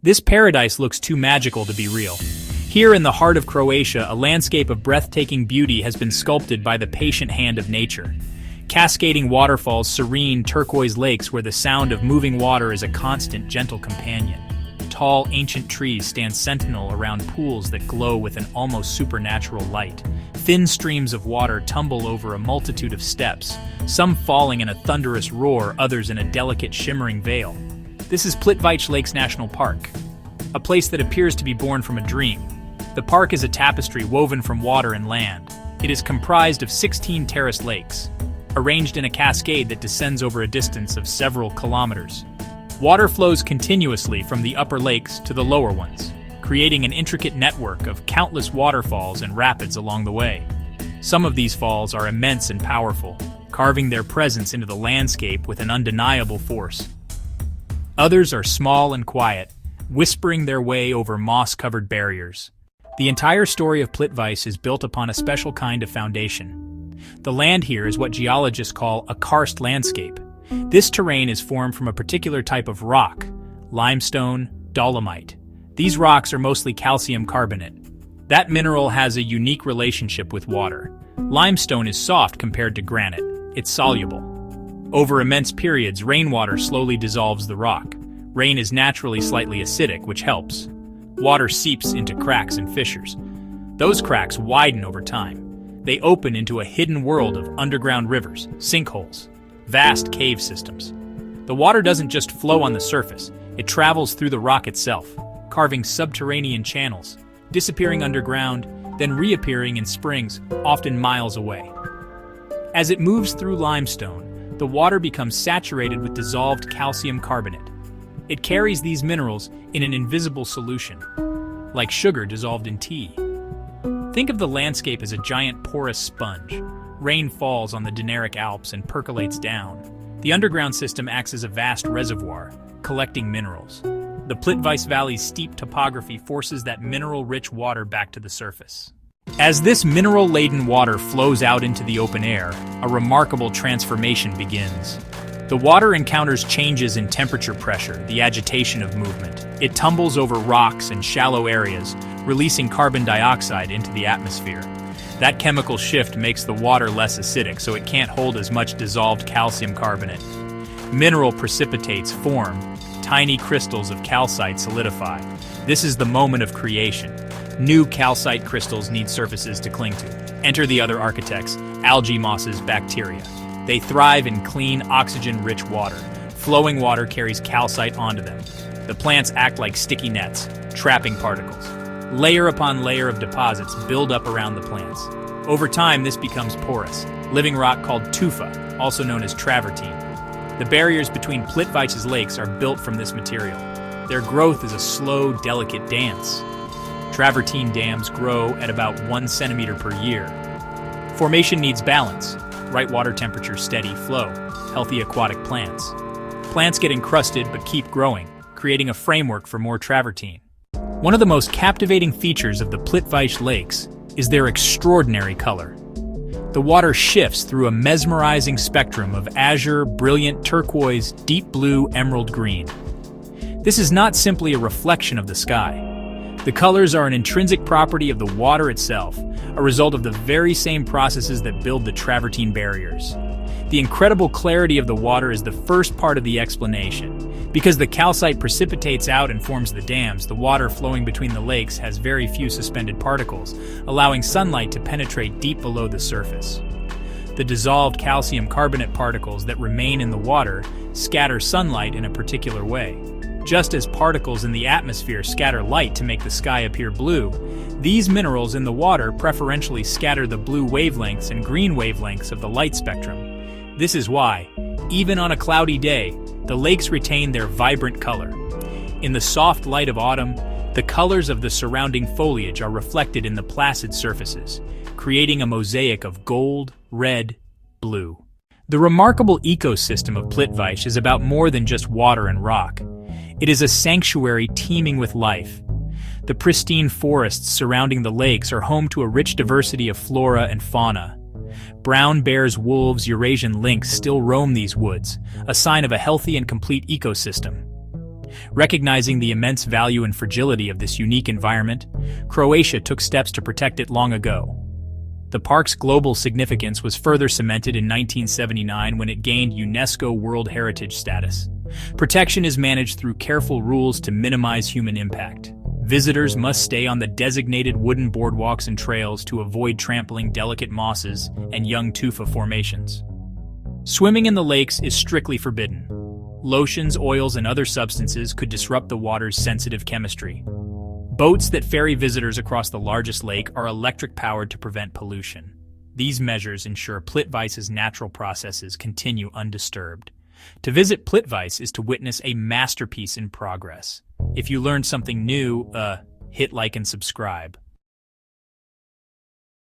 This paradise looks too magical to be real. Here in the heart of Croatia, a landscape of breathtaking beauty has been sculpted by the patient hand of nature. Cascading waterfalls, serene turquoise lakes where the sound of moving water is a constant, gentle companion. Tall, ancient trees stand sentinel around pools that glow with an almost supernatural light. Thin streams of water tumble over a multitude of steps, some falling in a thunderous roar, others in a delicate, shimmering veil. This is Plitvice Lakes National Park, a place that appears to be born from a dream. The park is a tapestry woven from water and land. It is comprised of 16 terraced lakes, arranged in a cascade that descends over a distance of several kilometers. Water flows continuously from the upper lakes to the lower ones, creating an intricate network of countless waterfalls and rapids along the way. Some of these falls are immense and powerful, carving their presence into the landscape with an undeniable force. Others are small and quiet, whispering their way over moss-covered barriers. The entire story of Plitvice is built upon a special kind of foundation. The land here is what geologists call a karst landscape. This terrain is formed from a particular type of rock, limestone, dolomite. These rocks are mostly calcium carbonate. That mineral has a unique relationship with water. Limestone is soft compared to granite. It's soluble. Over immense periods, rainwater slowly dissolves the rock. Rain is naturally slightly acidic, which helps. Water seeps into cracks and fissures. Those cracks widen over time. They open into a hidden world of underground rivers, sinkholes, vast cave systems. The water doesn't just flow on the surface, it travels through the rock itself, carving subterranean channels, disappearing underground, then reappearing in springs, often miles away. As it moves through limestone, the water becomes saturated with dissolved calcium carbonate. It carries these minerals in an invisible solution, like sugar dissolved in tea. Think of the landscape as a giant porous sponge. Rain falls on the Dinaric Alps and percolates down. The underground system acts as a vast reservoir, collecting minerals. The Plitvice Valley's steep topography forces that mineral-rich water back to the surface. As this mineral-laden water flows out into the open air, a remarkable transformation begins. The water encounters changes in temperature pressure, the agitation of movement. It tumbles over rocks and shallow areas, releasing carbon dioxide into the atmosphere. That chemical shift makes the water less acidic, so it can't hold as much dissolved calcium carbonate. Mineral precipitates form. Tiny crystals of calcite solidify. This is the moment of creation. New calcite crystals need surfaces to cling to. Enter the other architects, algae mosses, bacteria. They thrive in clean, oxygen-rich water. Flowing water carries calcite onto them. The plants act like sticky nets, trapping particles. Layer upon layer of deposits build up around the plants. Over time, this becomes porous, living rock called tufa, also known as travertine. The barriers between Plitvice's lakes are built from this material. Their growth is a slow, delicate dance. Travertine dams grow at about 1 centimeter per year. Formation needs balance, right water temperature, steady flow, healthy aquatic plants. Plants get encrusted but keep growing, creating a framework for more travertine. One of the most captivating features of the Plitvice lakes is their extraordinary color. The water shifts through a mesmerizing spectrum of azure, brilliant turquoise, deep blue, emerald green. This is not simply a reflection of the sky. The colors are an intrinsic property of the water itself, a result of the very same processes that build the travertine barriers. The incredible clarity of the water is the first part of the explanation. Because the calcite precipitates out and forms the dams, the water flowing between the lakes has very few suspended particles, allowing sunlight to penetrate deep below the surface. The dissolved calcium carbonate particles that remain in the water scatter sunlight in a particular way. Just as particles in the atmosphere scatter light to make the sky appear blue, these minerals in the water preferentially scatter the blue wavelengths and green wavelengths of the light spectrum. This is why, even on a cloudy day, the lakes retain their vibrant color. In the soft light of autumn, the colors of the surrounding foliage are reflected in the placid surfaces, creating a mosaic of gold, red, blue. The remarkable ecosystem of Plitvice is about more than just water and rock. It is a sanctuary teeming with life. The pristine forests surrounding the lakes are home to a rich diversity of flora and fauna. Brown bears, wolves, Eurasian lynx still roam these woods, a sign of a healthy and complete ecosystem. Recognizing the immense value and fragility of this unique environment, Croatia took steps to protect it long ago. The park's global significance was further cemented in 1979 when it gained UNESCO World Heritage status. Protection is managed through careful rules to minimize human impact. Visitors must stay on the designated wooden boardwalks and trails to avoid trampling delicate mosses and young tufa formations. Swimming in the lakes is strictly forbidden. Lotions, oils, and other substances could disrupt the water's sensitive chemistry. Boats that ferry visitors across the largest lake are electric-powered to prevent pollution. These measures ensure Plitvice's natural processes continue undisturbed. To visit Plitvice is to witness a masterpiece in progress. If you learned something new, hit like and subscribe.